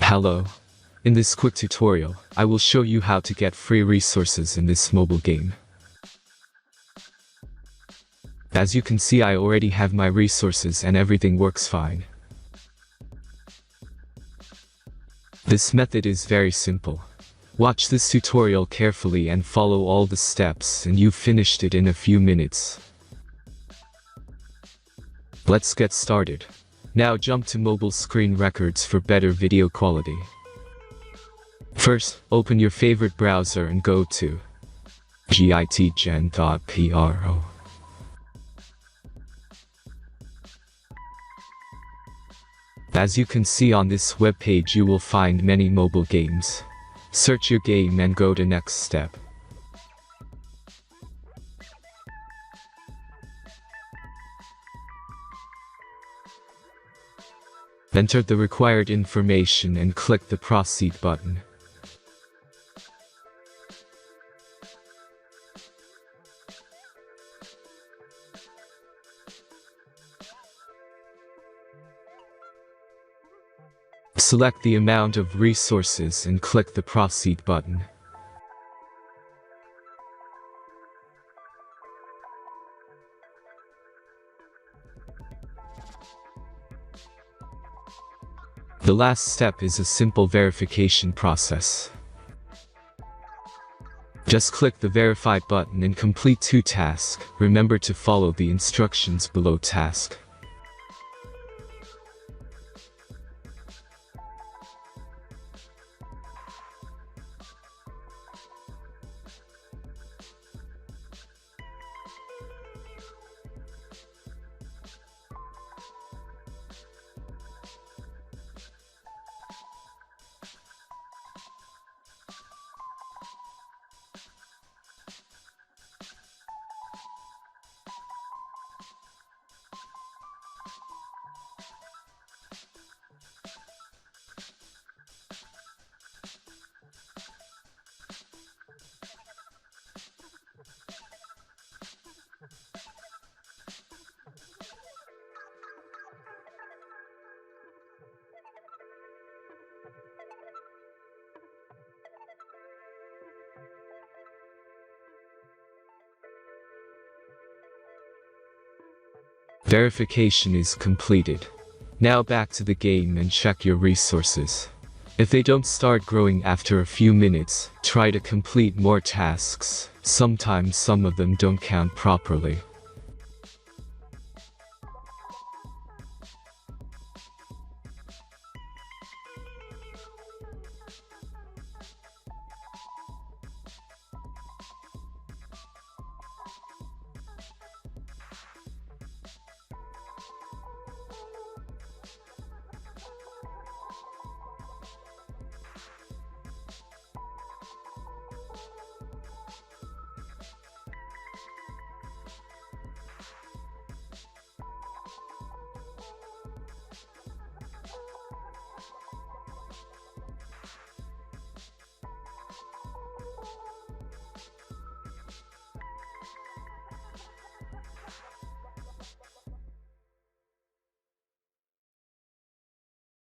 Hello. In this quick tutorial, I will show you how to get free resources in this mobile game. As you can see, I already have my resources and everything works fine. This method is very simple. Watch this tutorial carefully and follow all the steps and you've finished it in a few minutes. Let's get started. Now jump to mobile screen records for better video quality. First, open your favorite browser and go to hack..Our. As you can see on this web page, you will find many mobile games. Search your game and go to next step. Enter the required information and click the proceed button. Select the amount of resources and click the proceed button. The last step is a simple verification process. Just click the verify button and complete 2 tasks. Remember to follow the instructions below task. Verification is completed. Now back to the game and check your resources. If they don't start growing after a few minutes, try to complete more tasks. Sometimes some of them don't count properly.